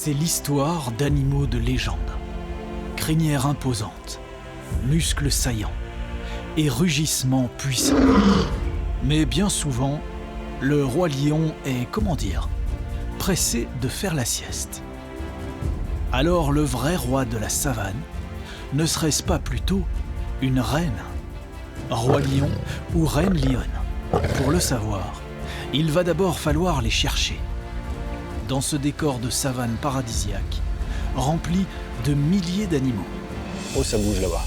C'est l'histoire d'animaux de légende. Crinière imposante, muscles saillants et rugissements puissants. Mais bien souvent, le roi lion est, pressé de faire la sieste. Alors le vrai roi de la savane, ne serait-ce pas plutôt une reine? Roi lion ou reine lionne? Pour le savoir, il va d'abord falloir les chercher. Dans ce décor de savane paradisiaque, rempli de milliers d'animaux. Oh, ça bouge là-bas.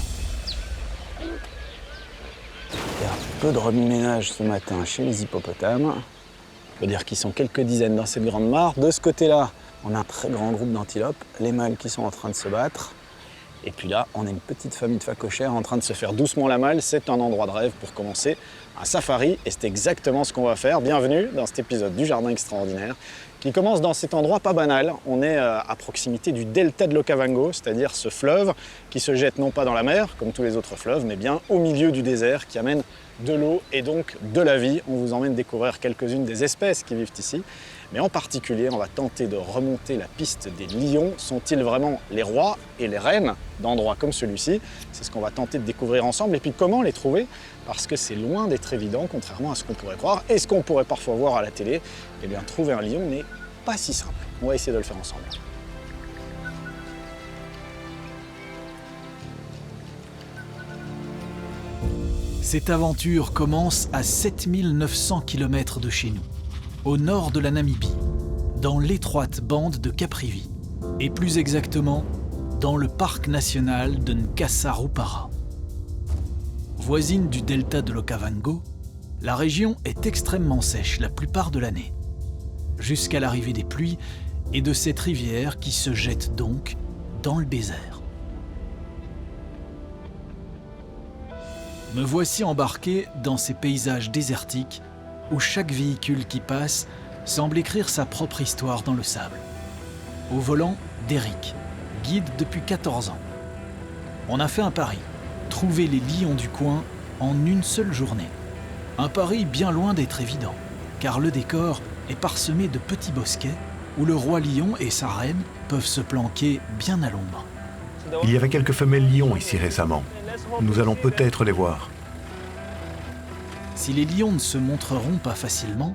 Il y a un peu de remue-ménage ce matin chez les hippopotames. On peut dire qu'ils sont quelques dizaines dans cette grande mare. De ce côté-là, on a un très grand groupe d'antilopes, les mâles qui sont en train de se battre. Et puis là, on a une petite famille de phacochères en train de se faire doucement la malle. C'est un endroit de rêve pour commencer un safari et c'est exactement ce qu'on va faire. Bienvenue dans cet épisode du Jardin Extraordinaire qui commence dans cet endroit pas banal. On est à proximité du delta de l'Okavango, c'est-à-dire ce fleuve qui se jette non pas dans la mer, comme tous les autres fleuves, mais bien au milieu du désert qui amène de l'eau et donc de la vie. On vous emmène découvrir quelques-unes des espèces qui vivent ici. Mais en particulier, on va tenter de remonter la piste des lions. Sont-ils vraiment les rois et les reines d'endroits comme celui-ci? C'est ce qu'on va tenter de découvrir ensemble. Et puis comment les trouver? Parce que c'est loin d'être évident, contrairement à ce qu'on pourrait croire. Et ce qu'on pourrait parfois voir à la télé, eh bien trouver un lion n'est pas si simple. On va essayer de le faire ensemble. Cette aventure commence à 7900 km de chez nous, au nord de la Namibie, dans l'étroite bande de Caprivi, et plus exactement dans le parc national de Nkassa-Rupara. Voisine du delta de l'Okavango, la région est extrêmement sèche la plupart de l'année, jusqu'à l'arrivée des pluies et de cette rivière qui se jette donc dans le désert. Me voici embarqué dans ces paysages désertiques où chaque véhicule qui passe semble écrire sa propre histoire dans le sable. Au volant, Derrick, guide depuis 14 ans. On a fait un pari, trouver les lions du coin en une seule journée. Un pari bien loin d'être évident, car le décor est parsemé de petits bosquets où le roi lion et sa reine peuvent se planquer bien à l'ombre. Il y avait quelques femelles lions ici récemment. Nous allons peut-être les voir. Si les lions ne se montreront pas facilement,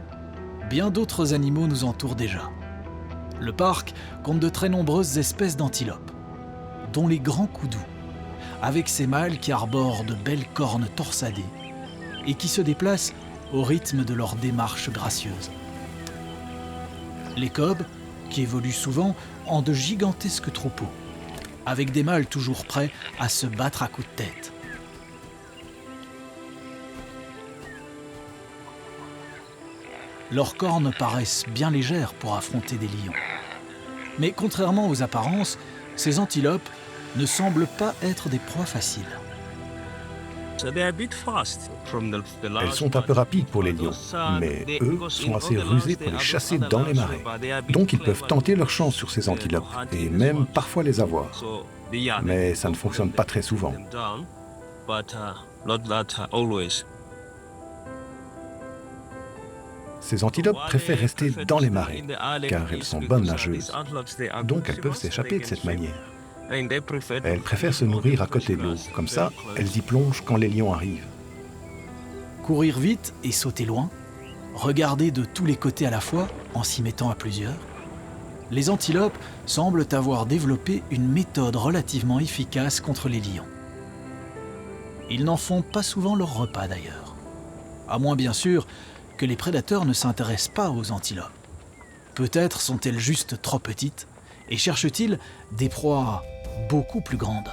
bien d'autres animaux nous entourent déjà. Le parc compte de très nombreuses espèces d'antilopes, dont les grands koudous, avec ces mâles qui arborent de belles cornes torsadées et qui se déplacent au rythme de leur démarche gracieuse. Les kobs, qui évoluent souvent en de gigantesques troupeaux, avec des mâles toujours prêts à se battre à coups de tête. Leurs cornes paraissent bien légères pour affronter des lions. Mais contrairement aux apparences, ces antilopes ne semblent pas être des proies faciles. Elles sont un peu rapides pour les lions, mais eux sont assez rusés pour les chasser dans les marais. Donc ils peuvent tenter leur chance sur ces antilopes et même parfois les avoir. Mais ça ne fonctionne pas très souvent. Ces antilopes préfèrent rester dans les marais, car elles sont bonnes nageuses. Donc elles peuvent s'échapper de cette manière. Elles préfèrent se nourrir à côté de l'eau, comme ça, elles y plongent quand les lions arrivent. Courir vite et sauter loin, regarder de tous les côtés à la fois en s'y mettant à plusieurs, les antilopes semblent avoir développé une méthode relativement efficace contre les lions. Ils n'en font pas souvent leur repas d'ailleurs, à moins bien sûr que les prédateurs ne s'intéressent pas aux antilopes. Peut-être sont-elles juste trop petites et cherchent-ils des proies beaucoup plus grandes.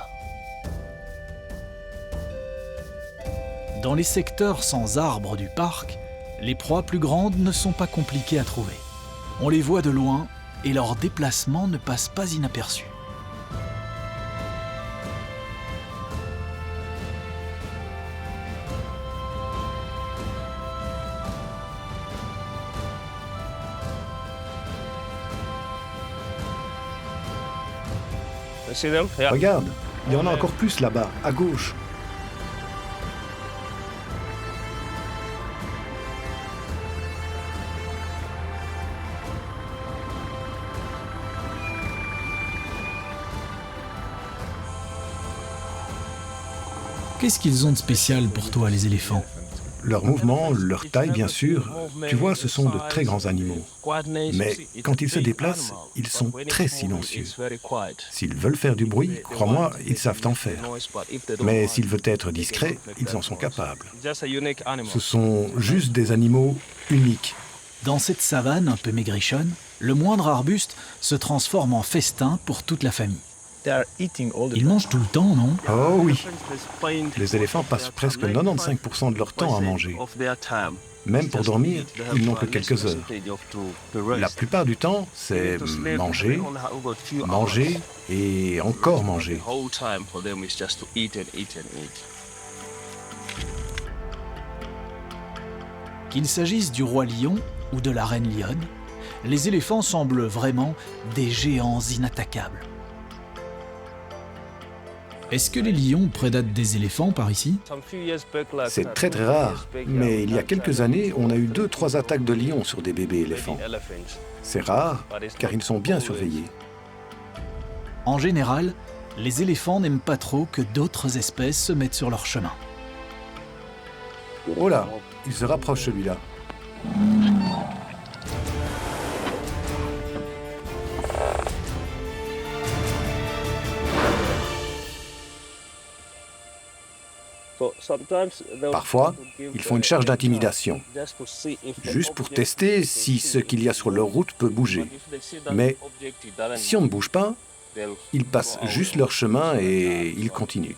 Dans les secteurs sans arbres du parc, les proies plus grandes ne sont pas compliquées à trouver. On les voit de loin et leur déplacement ne passe pas inaperçu. Regarde, il y en a encore plus là-bas, à gauche. Qu'est-ce qu'ils ont de spécial pour toi, les éléphants? Leurs mouvements, leur taille bien sûr, tu vois, ce sont de très grands animaux. Mais quand ils se déplacent, ils sont très silencieux. S'ils veulent faire du bruit, crois-moi, ils savent en faire. Mais s'ils veulent être discrets, ils en sont capables. Ce sont juste des animaux uniques. Dans cette savane un peu maigrichonne, le moindre arbuste se transforme en festin pour toute la famille. Ils mangent tout le temps, non? Oh oui, les éléphants passent presque 95% de leur temps à manger. Même pour dormir, ils n'ont que quelques heures. La plupart du temps, c'est manger, manger et encore manger. Qu'il s'agisse du roi lion ou de la reine lionne, les éléphants semblent vraiment des géants inattaquables. Est-ce que les lions prédatent des éléphants par ici? C'est très très rare, mais il y a quelques années, on a eu 2-3 attaques de lions sur des bébés éléphants. C'est rare, car ils sont bien surveillés. En général, les éléphants n'aiment pas trop que d'autres espèces se mettent sur leur chemin. Oh là, il se rapproche celui-là. Parfois, ils font une charge d'intimidation, juste pour tester si ce qu'il y a sur leur route peut bouger. Mais si on ne bouge pas, ils passent juste leur chemin et ils continuent.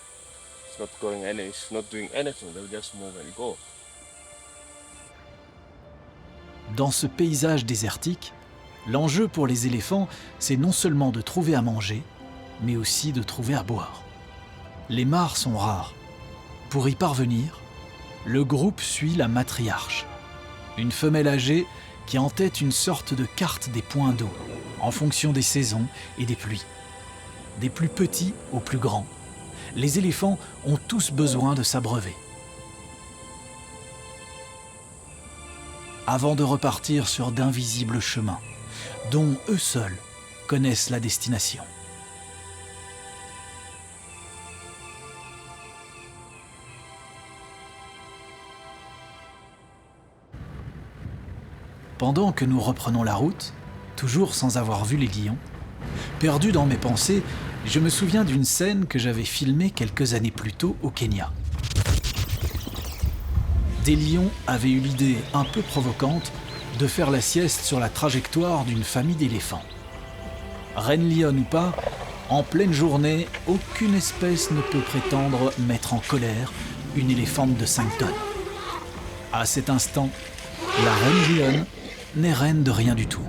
Dans ce paysage désertique, l'enjeu pour les éléphants, c'est non seulement de trouver à manger, mais aussi de trouver à boire. Les mares sont rares. Pour y parvenir, le groupe suit la matriarche, une femelle âgée qui entête une sorte de carte des points d'eau, en fonction des saisons et des pluies. Des plus petits aux plus grands, les éléphants ont tous besoin de s'abreuver. Avant de repartir sur d'invisibles chemins, dont eux seuls connaissent la destination. Pendant que nous reprenons la route, toujours sans avoir vu les lions, perdu dans mes pensées, je me souviens d'une scène que j'avais filmée quelques années plus tôt au Kenya. Des lions avaient eu l'idée un peu provocante de faire la sieste sur la trajectoire d'une famille d'éléphants. Reine lionne ou pas, en pleine journée, aucune espèce ne peut prétendre mettre en colère une éléphante de 5 tonnes. À cet instant, la reine lionne n'est reine de rien du tout.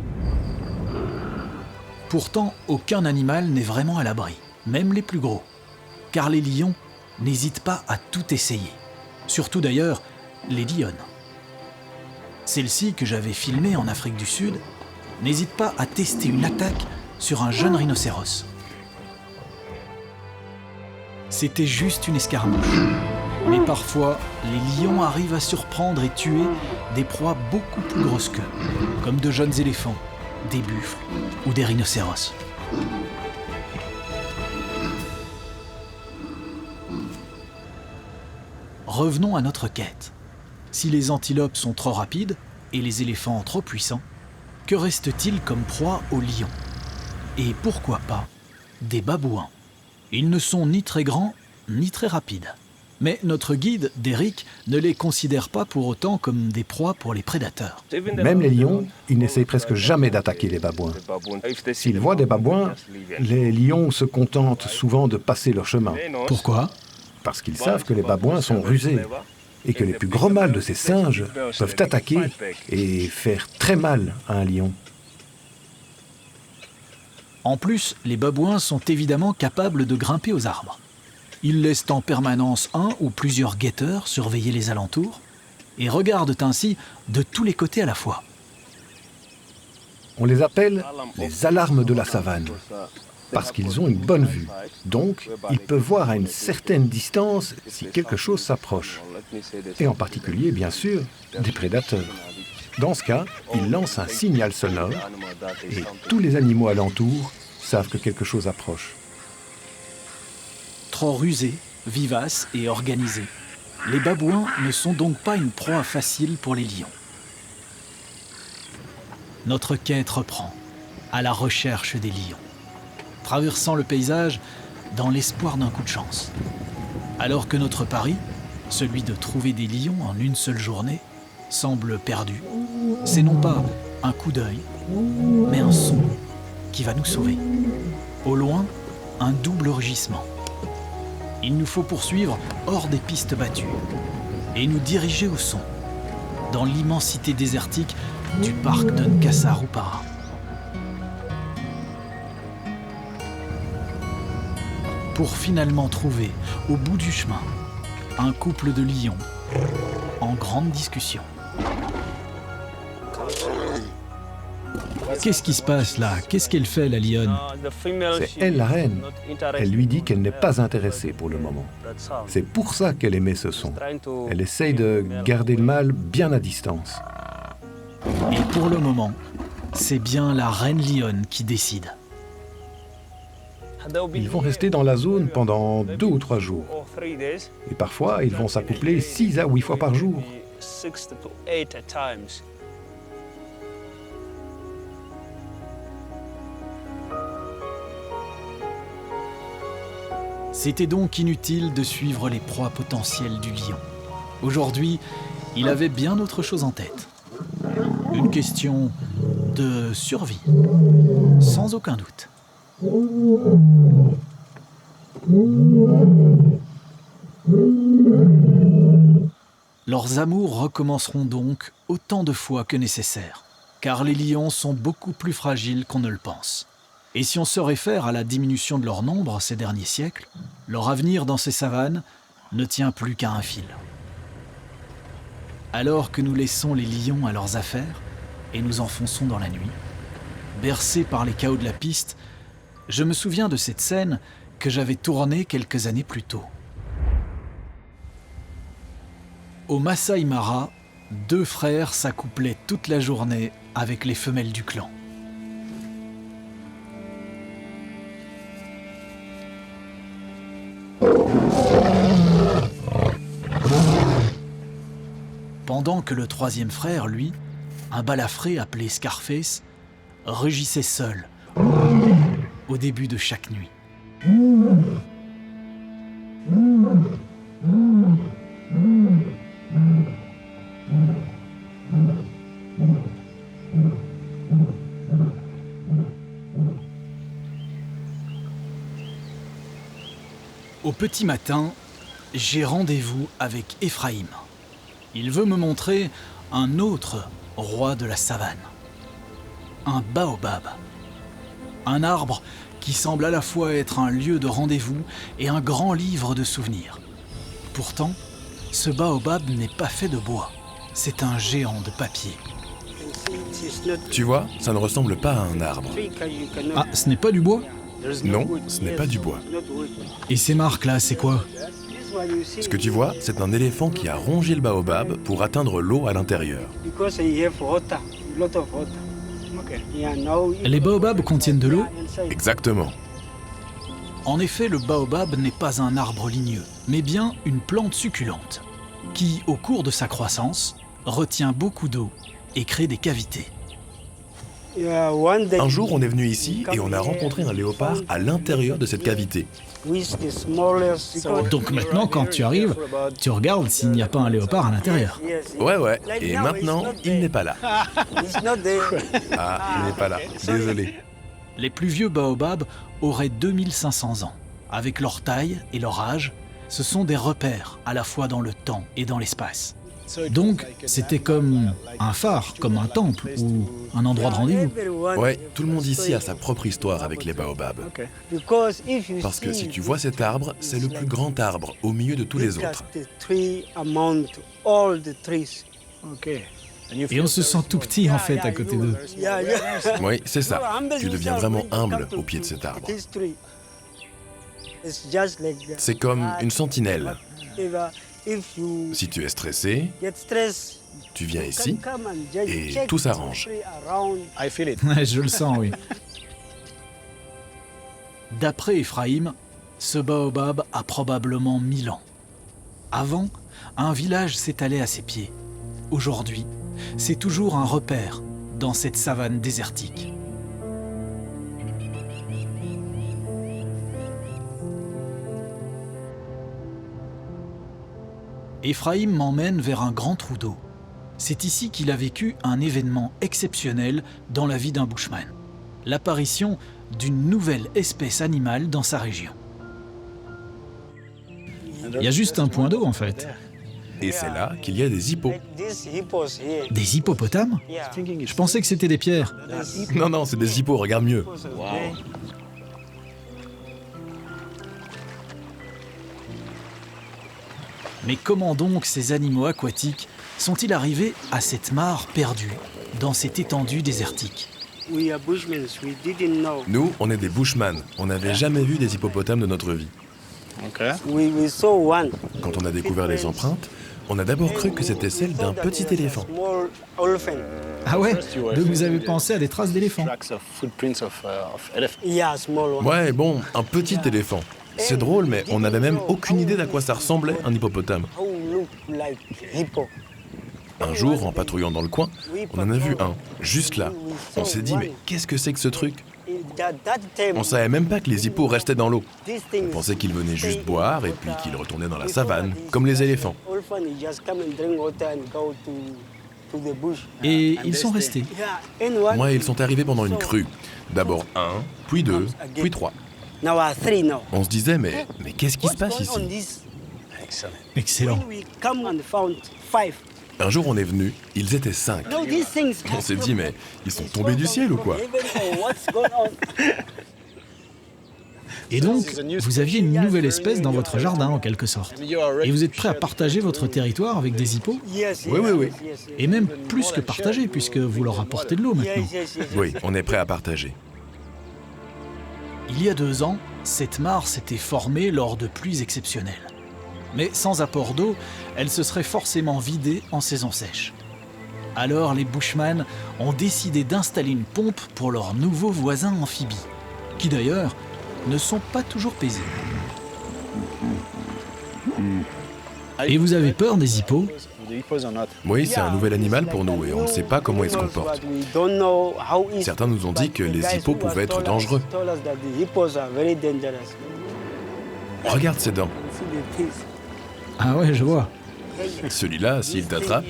Pourtant, aucun animal n'est vraiment à l'abri, même les plus gros, car les lions n'hésitent pas à tout essayer, surtout d'ailleurs les lionnes. Celle-ci, que j'avais filmée en Afrique du Sud, n'hésite pas à tester une attaque sur un jeune rhinocéros. C'était juste une escarmouche. Mais parfois, les lions arrivent à surprendre et tuer des proies beaucoup plus grosses qu'eux, comme de jeunes éléphants, des buffles ou des rhinocéros. Revenons à notre quête. Si les antilopes sont trop rapides et les éléphants trop puissants, que reste-t-il comme proie aux lions? Et pourquoi pas des babouins? Ils ne sont ni très grands ni très rapides. Mais notre guide, Derrick, ne les considère pas pour autant comme des proies pour les prédateurs. Même les lions, ils n'essayent presque jamais d'attaquer les babouins. S'ils voient des babouins, les lions se contentent souvent de passer leur chemin. Pourquoi? Parce qu'ils savent que les babouins sont rusés et que les plus gros mâles de ces singes peuvent attaquer et faire très mal à un lion. En plus, les babouins sont évidemment capables de grimper aux arbres. Ils laissent en permanence un ou plusieurs guetteurs surveiller les alentours et regardent ainsi de tous les côtés à la fois. On les appelle les alarmes de la savane, parce qu'ils ont une bonne vue. Donc, ils peuvent voir à une certaine distance si quelque chose s'approche. Et en particulier, bien sûr, des prédateurs. Dans ce cas, ils lancent un signal sonore et tous les animaux alentours savent que quelque chose approche. Trop rusés, vivaces et organisés, les babouins ne sont donc pas une proie facile pour les lions. Notre quête reprend, à la recherche des lions, traversant le paysage dans l'espoir d'un coup de chance. Alors que notre pari, celui de trouver des lions en une seule journée, semble perdu, c'est non pas un coup d'œil, mais un son qui va nous sauver. Au loin, un double rugissement. Il nous faut poursuivre hors des pistes battues et nous diriger au son, dans l'immensité désertique du parc de Nkassa-Rupara. Pour finalement trouver, au bout du chemin, un couple de lions en grande discussion. Qu'est-ce qui se passe là? Qu'est-ce qu'elle fait, la lionne? C'est elle la reine. Elle lui dit qu'elle n'est pas intéressée pour le moment. C'est pour ça qu'elle émet ce son. Elle essaye de garder le mâle bien à distance. Et pour le moment, c'est bien la reine lionne qui décide. Ils vont rester dans la zone pendant 2 ou 3 jours. Et parfois, ils vont s'accoupler 6 à 8 fois par jour. C'était donc inutile de suivre les proies potentielles du lion. Aujourd'hui, il avait bien autre chose en tête. Une question de survie, sans aucun doute. Leurs amours recommenceront donc autant de fois que nécessaire, car les lions sont beaucoup plus fragiles qu'on ne le pense. Et si on se réfère à la diminution de leur nombre ces derniers siècles, leur avenir dans ces savanes ne tient plus qu'à un fil. Alors que nous laissons les lions à leurs affaires et nous enfonçons dans la nuit, bercés par les chaos de la piste, je me souviens de cette scène que j'avais tournée quelques années plus tôt. Au Masai Mara, 2 frères s'accouplaient toute la journée avec les femelles du clan. Pendant que le 3e frère, lui, un balafré appelé Scarface, rugissait seul au début de chaque nuit. Au petit matin, j'ai rendez-vous avec Ephraim. Il veut me montrer un autre roi de la savane. Un baobab. Un arbre qui semble à la fois être un lieu de rendez-vous et un grand livre de souvenirs. Pourtant, ce baobab n'est pas fait de bois. C'est un géant de papier. Tu vois, ça ne ressemble pas à un arbre. Ah, ce n'est pas du bois? Non, ce n'est pas du bois. Et ces marques-là, c'est quoi? Ce que tu vois, c'est un éléphant qui a rongé le baobab pour atteindre l'eau à l'intérieur. Les baobabs contiennent de l'eau? Exactement. En effet, le baobab n'est pas un arbre ligneux, mais bien une plante succulente, qui, au cours de sa croissance, retient beaucoup d'eau et crée des cavités. Un jour, on est venu ici et on a rencontré un léopard à l'intérieur de cette cavité. Donc maintenant, quand tu arrives, tu regardes s'il n'y a pas un léopard à l'intérieur. Ouais. Et maintenant, il n'est pas là. Ah, il n'est pas là. Désolé. Les plus vieux baobabs auraient 2500 ans. Avec leur taille et leur âge, ce sont des repères à la fois dans le temps et dans l'espace. Donc, c'était comme un phare, comme un temple ou un endroit de rendez-vous. Ouais, tout le monde ici a sa propre histoire avec les baobabs. Parce que si tu vois cet arbre, c'est le plus grand arbre au milieu de tous les autres. Et on se sent tout petit en fait à côté d'eux. Oui, c'est ça. Tu deviens vraiment humble au pied de cet arbre. C'est comme une sentinelle. Si tu es stressé, tu viens ici et tout s'arrange. Je le sens, oui. D'après Ephraim, Ce baobab a probablement 1000 ans. Avant, un village s'étalait à ses pieds. Aujourd'hui, c'est toujours un repère dans cette savane désertique. Ephraim m'emmène vers un grand trou d'eau. C'est ici qu'il a vécu un événement exceptionnel dans la vie d'un bushman. L'apparition d'une nouvelle espèce animale dans sa région. Il y a juste un point d'eau en fait. Et c'est là qu'il y a des hippos. Des hippopotames? Je pensais que c'était des pierres. Non, c'est des hippos, regarde mieux. Mais comment donc ces animaux aquatiques sont-ils arrivés à cette mare perdue, dans cette étendue désertique? Nous, on est des bushman. On n'avait jamais vu des hippopotames de notre vie. Quand on a découvert les empreintes, on a d'abord cru que c'était celle d'un petit éléphant. Ah ouais? Donc vous avez pensé à des traces d'éléphants? Ouais, bon, un petit éléphant. C'est drôle, mais on n'avait même aucune idée d'à quoi ça ressemblait, un hippopotame. Un jour, en patrouillant dans le coin, on en a vu un, juste là. On s'est dit, mais qu'est-ce que c'est que ce truc? On savait même pas que les hippos restaient dans l'eau. On pensait qu'ils venaient juste boire et puis qu'ils retournaient dans la savane, comme les éléphants. Et ils sont restés. Moi, ils sont arrivés pendant une crue. D'abord un, puis deux, puis trois. On se disait, mais qu'est-ce qui se passe ici? Excellent. Un jour, on est venu, ils étaient 5. On s'est dit, mais ils sont tombés du ciel ou quoi? Et donc, vous aviez une nouvelle espèce dans votre jardin, en quelque sorte. Et vous êtes prêt à partager votre territoire avec des hippos? Oui. Et même plus que partager, puisque vous leur apportez de l'eau maintenant. Oui, on est prêt à partager. Il y a 2 ans, cette mare s'était formée lors de pluies exceptionnelles. Mais sans apport d'eau, elle se serait forcément vidée en saison sèche. Alors les bushman ont décidé d'installer une pompe pour leurs nouveaux voisins amphibies, qui d'ailleurs ne sont pas toujours paisibles. Et vous avez peur des hippos? Oui, c'est un nouvel animal pour nous et on ne sait pas comment il se comporte. Certains nous ont dit que les hippos pouvaient être dangereux. Regarde ses dents. Ah ouais, je vois. Celui-là, s'il t'attrape...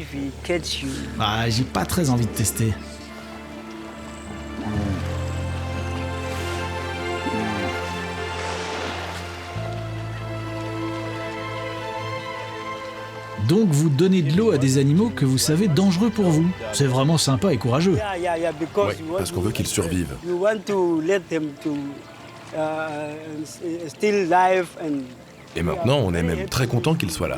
Ah, j'ai pas très envie de tester. Donc vous donnez de l'eau à des animaux que vous savez dangereux pour vous. C'est vraiment sympa et courageux. Oui, parce qu'on veut qu'ils survivent. Et maintenant, on est même très content qu'ils soient là.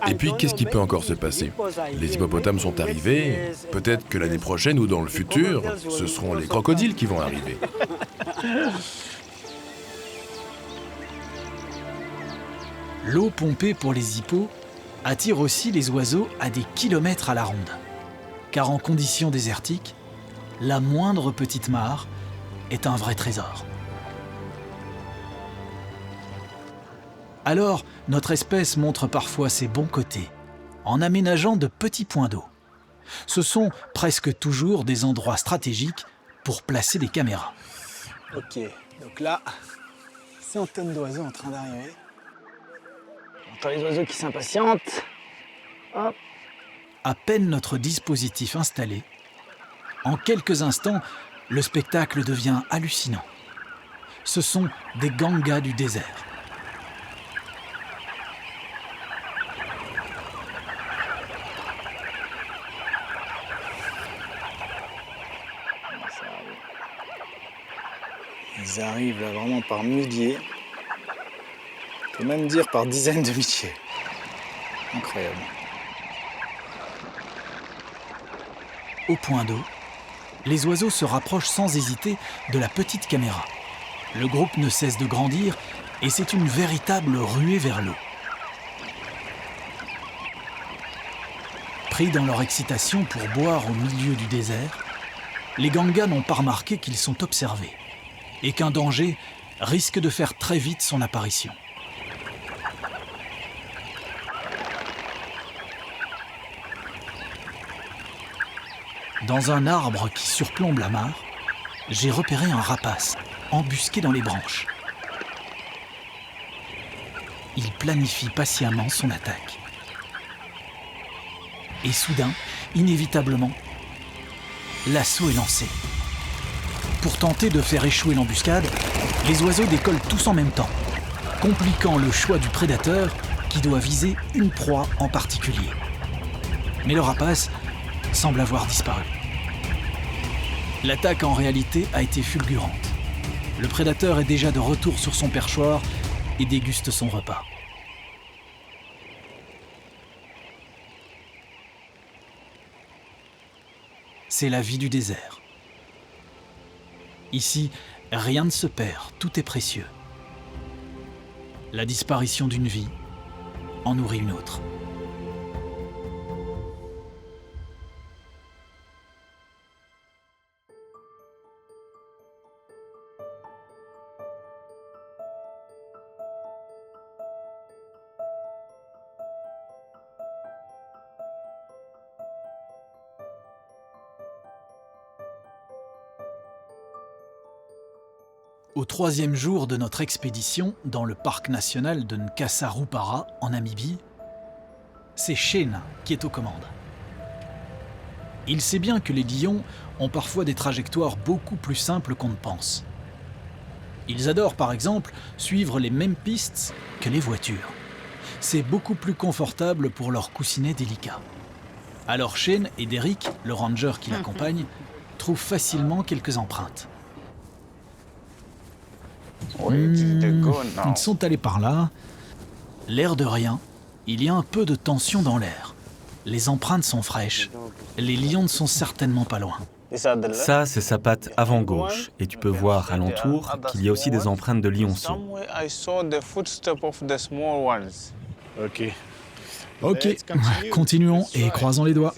Et puis, qu'est-ce qui peut encore se passer? Les hippopotames sont arrivés, peut-être que l'année prochaine ou dans le futur, ce seront les crocodiles qui vont arriver. L'eau pompée pour les hippos attire aussi les oiseaux à des kilomètres à la ronde. Car en conditions désertiques, la moindre petite mare est un vrai trésor. Alors, notre espèce montre parfois ses bons côtés, en aménageant de petits points d'eau. Ce sont presque toujours des endroits stratégiques pour placer des caméras. Ok, donc là, centaines d'oiseaux en train d'arriver. On entend les oiseaux qui s'impatientent. Hop. À peine notre dispositif installé, en quelques instants, le spectacle devient hallucinant. Ce sont des gangas du désert. Ils arrivent là vraiment par milliers. On peut même dire par dizaines de milliers. Incroyable. Au point d'eau, les oiseaux se rapprochent sans hésiter de la petite caméra. Le groupe ne cesse de grandir et c'est une véritable ruée vers l'eau. Pris dans leur excitation pour boire au milieu du désert, les gangas n'ont pas remarqué qu'ils sont observés et qu'un danger risque de faire très vite son apparition. Dans un arbre qui surplombe la mare, j'ai repéré un rapace, embusqué dans les branches. Il planifie patiemment son attaque. Et soudain, inévitablement, l'assaut est lancé. Pour tenter de faire échouer l'embuscade, les oiseaux décollent tous en même temps, compliquant le choix du prédateur qui doit viser une proie en particulier. Mais le rapace semble avoir disparu. L'attaque en réalité a été fulgurante. Le prédateur est déjà de retour sur son perchoir et déguste son repas. C'est la vie du désert. Ici, rien ne se perd, tout est précieux. La disparition d'une vie en nourrit une autre. Au 3e jour de notre expédition dans le parc national de Nkassa-Rupara, en Namibie, c'est Shane qui est aux commandes. Il sait bien que les lions ont parfois des trajectoires beaucoup plus simples qu'on ne pense. Ils adorent par exemple suivre les mêmes pistes que les voitures. C'est beaucoup plus confortable pour leurs coussinets délicats. Alors Shane et Derrick, le ranger qui l'accompagne, trouvent facilement quelques empreintes. Ils sont allés par là. L'air de rien, il y a un peu de tension dans l'air. Les empreintes sont fraîches. Les lions ne sont certainement pas loin. Ça, c'est sa patte avant gauche. Et tu peux voir alentour qu'il y a aussi des empreintes de lionceaux. Ok, continuons et croisons les doigts.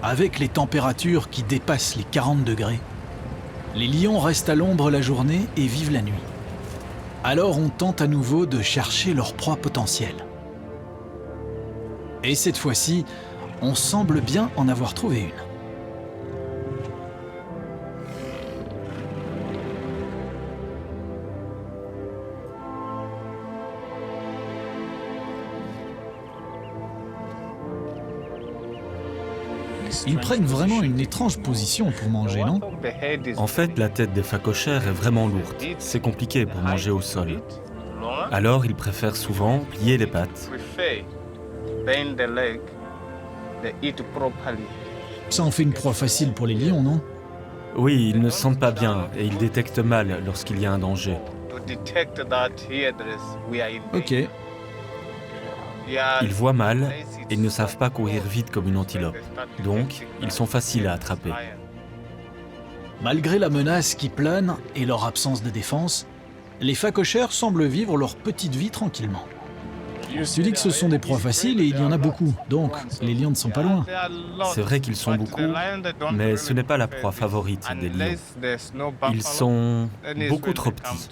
Avec les températures qui dépassent les 40 degrés, les lions restent à l'ombre la journée et vivent la nuit. Alors on tente à nouveau de chercher leur proie potentielle. Et cette fois-ci, on semble bien en avoir trouvé une. Ils prennent vraiment une étrange position pour manger, non? En fait, la tête des phacochères est vraiment lourde. C'est compliqué pour manger au sol. Alors, ils préfèrent souvent plier les pattes. Ça en fait une proie facile pour les lions, non? Oui, ils ne se sentent pas bien et ils détectent mal lorsqu'il y a un danger. Ok. Ils voient mal et ils ne savent pas courir vite comme une antilope. Donc, ils sont faciles à attraper. Malgré la menace qui plane et leur absence de défense, les phacochères semblent vivre leur petite vie tranquillement. Tu dis que ce sont des proies faciles et il y en a beaucoup, donc les lions ne sont pas loin. C'est vrai qu'ils sont beaucoup, mais ce n'est pas la proie favorite des lions. Ils sont beaucoup trop petits.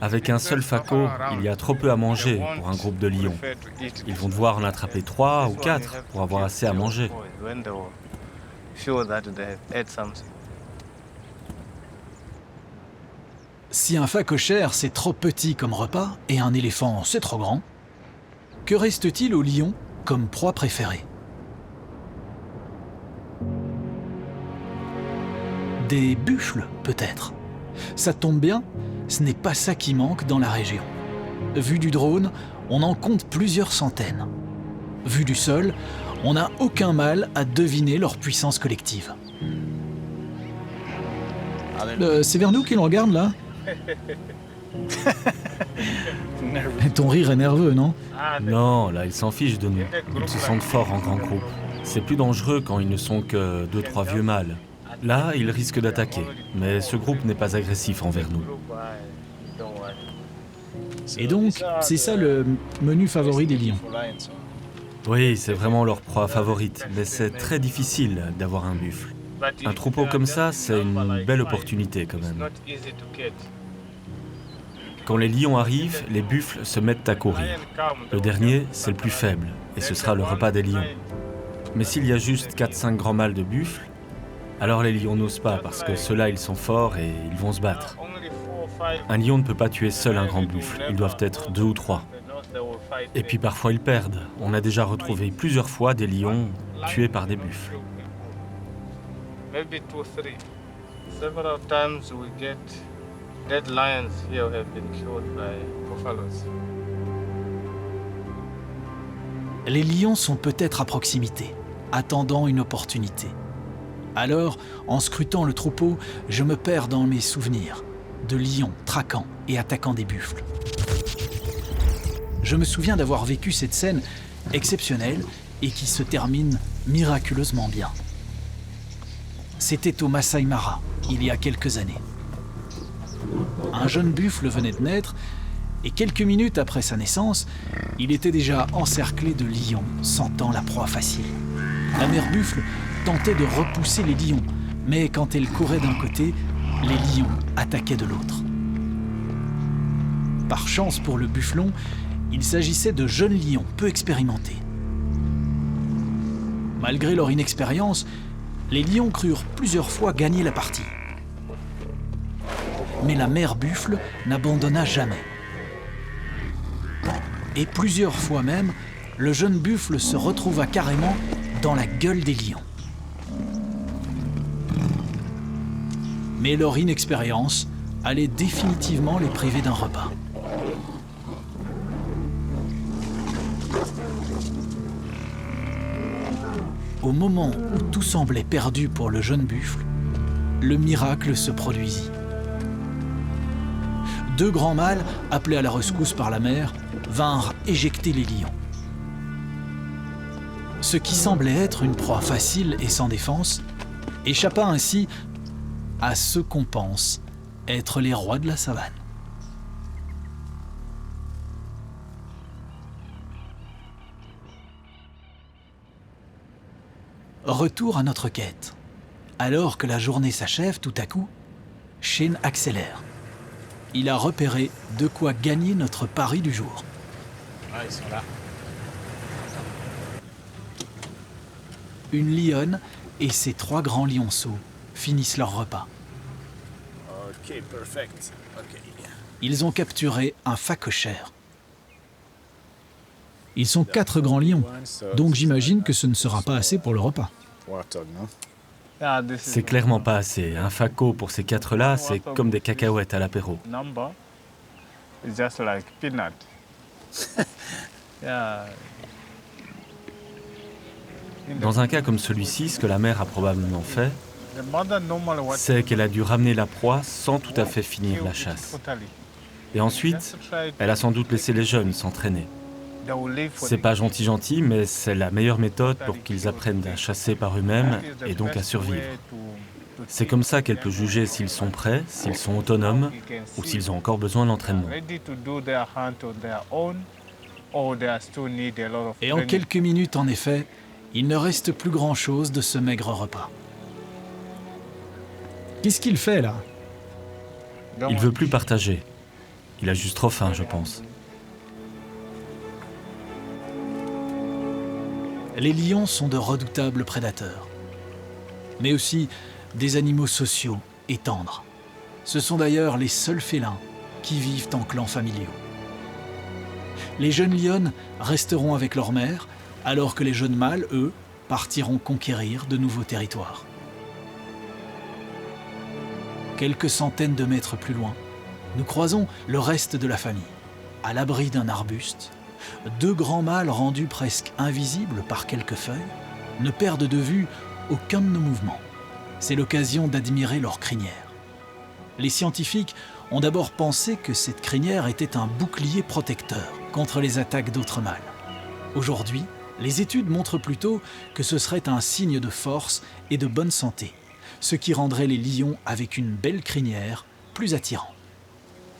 Avec un seul phaco, il y a trop peu à manger pour un groupe de lions. Ils vont devoir en attraper 3 ou 4 pour avoir assez à manger. Si un phacochère c'est trop petit comme repas et un éléphant c'est trop grand, que reste-t-il aux lions comme proie préférée? Des buffles, peut-être. Ça tombe bien, ce n'est pas ça qui manque dans la région. Vu du drone, on en compte plusieurs centaines. Vu du sol, on n'a aucun mal à deviner leur puissance collective. C'est vers nous qu'ils regardent, là? Ton rire est nerveux, non? Non, là, ils s'en fichent de nous. Ils se sentent forts en grand groupe. C'est plus dangereux quand ils ne sont que 2-3 vieux mâles. Là, ils risquent d'attaquer. Mais ce groupe n'est pas agressif envers nous. Et donc, c'est ça le menu favori des lions? Oui, c'est vraiment leur proie favorite. Mais c'est très difficile d'avoir un buffle. Un troupeau comme ça, c'est une belle opportunité quand même. Quand les lions arrivent, les buffles se mettent à courir. Le dernier, c'est le plus faible, et ce sera le repas des lions. Mais s'il y a juste 4-5 grands mâles de buffles, alors les lions n'osent pas, parce que ceux-là, ils sont forts et ils vont se battre. Un lion ne peut pas tuer seul un grand buffle, ils doivent être 2 ou 3. Et puis parfois ils perdent. On a déjà retrouvé plusieurs fois des lions tués par des buffles. Les lions sont peut-être à proximité, attendant une opportunité. Alors, en scrutant le troupeau, je me perds dans mes souvenirs de lions traquant et attaquant des buffles. Je me souviens d'avoir vécu cette scène exceptionnelle et qui se termine miraculeusement bien. C'était au Masai Mara, il y a quelques années. Un jeune buffle venait de naître et quelques minutes après sa naissance, il était déjà encerclé de lions, sentant la proie facile. La mère buffle tentait de repousser les lions, mais quand elle courait d'un côté, les lions attaquaient de l'autre. Par chance pour le bufflon, il s'agissait de jeunes lions peu expérimentés. Malgré leur inexpérience, les lions crurent plusieurs fois gagner la partie. Mais la mère buffle n'abandonna jamais. Et plusieurs fois même, le jeune buffle se retrouva carrément dans la gueule des lions. Mais leur inexpérience allait définitivement les priver d'un repas. Au moment où tout semblait perdu pour le jeune buffle, le miracle se produisit. 2 grands mâles, appelés à la rescousse par la mère, vinrent éjecter les lions. Ce qui semblait être une proie facile et sans défense, échappa ainsi à ceux qu'on pense être les rois de la savane. Retour à notre quête. Alors que la journée s'achève, tout à coup, Shane accélère. Il a repéré de quoi gagner notre pari du jour. Ah, ils sont là. Une lionne et ses 3 grands lionceaux finissent leur repas. Ok, perfect. Ok. Ils ont capturé un phacochère. Ils sont 4 grands lions, donc j'imagine que ce ne sera pas assez pour le repas. C'est clairement pas assez. Un phaco pour ces 4-là, c'est comme des cacahuètes à l'apéro. Dans un cas comme celui-ci, ce que la mère a probablement fait, c'est qu'elle a dû ramener la proie sans tout à fait finir la chasse. Et ensuite, elle a sans doute laissé les jeunes s'entraîner. C'est pas gentil, mais c'est la meilleure méthode pour qu'ils apprennent à chasser par eux-mêmes et donc à survivre. C'est comme ça qu'elle peut juger s'ils sont prêts, s'ils sont autonomes ou s'ils ont encore besoin d'entraînement. Et en quelques minutes, en effet, il ne reste plus grand-chose de ce maigre repas. Qu'est-ce qu'il fait là? Il veut plus partager. Il a juste trop faim, je pense. Les lions sont de redoutables prédateurs, mais aussi des animaux sociaux et tendres. Ce sont d'ailleurs les seuls félins qui vivent en clans familiaux. Les jeunes lionnes resteront avec leur mère, alors que les jeunes mâles, eux, partiront conquérir de nouveaux territoires. Quelques centaines de mètres plus loin, nous croisons le reste de la famille, à l'abri d'un arbuste. 2 grands mâles rendus presque invisibles par quelques feuilles ne perdent de vue aucun de nos mouvements. C'est l'occasion d'admirer leur crinière. Les scientifiques ont d'abord pensé que cette crinière était un bouclier protecteur contre les attaques d'autres mâles. Aujourd'hui, les études montrent plutôt que ce serait un signe de force et de bonne santé, ce qui rendrait les lions avec une belle crinière plus attirants.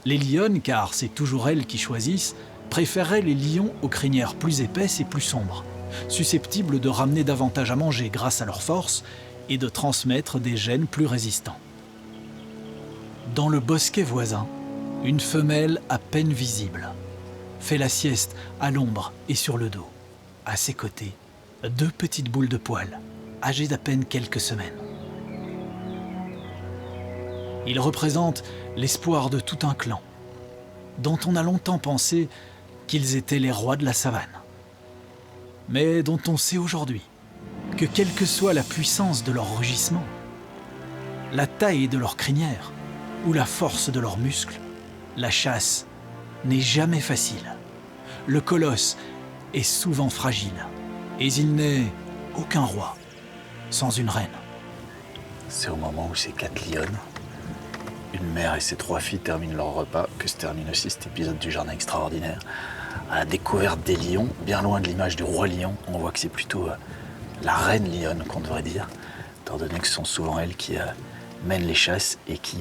Les lionnes, car c'est toujours elles qui choisissent, préféreraient les lions aux crinières plus épaisses et plus sombres. Susceptibles de ramener davantage à manger grâce à leur force, et de transmettre des gènes plus résistants. Dans le bosquet voisin, une femelle à peine visible fait la sieste à l'ombre et sur le dos. À ses côtés, 2 petites boules de poils, âgées d'à peine quelques semaines. Ils représentent l'espoir de tout un clan, dont on a longtemps pensé qu'ils étaient les rois de la savane, mais dont on sait aujourd'hui que quelle que soit la puissance de leur rugissement, la taille de leur crinière ou la force de leurs muscles, la chasse n'est jamais facile. Le colosse est souvent fragile, et il n'est aucun roi sans une reine. C'est au moment où ces 4 lionnes, une mère et ses 3 filles terminent leur repas, que se termine aussi cet épisode du Jardin extraordinaire. À la découverte des lions, bien loin de l'image du roi lion, on voit que c'est plutôt la reine lionne qu'on devrait dire, étant donné que ce sont souvent elles qui mènent les chasses et qui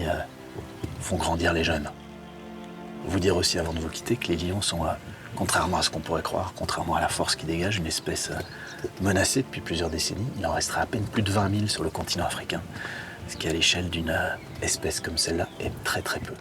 font grandir les jeunes. Vous dire aussi avant de vous quitter que les lions sont, contrairement à ce qu'on pourrait croire, contrairement à la force qu'ils dégagent, une espèce menacée depuis plusieurs décennies. Il en resterait à peine plus de 20 000 sur le continent africain, ce qui à l'échelle d'une espèce comme celle-là est très très peu.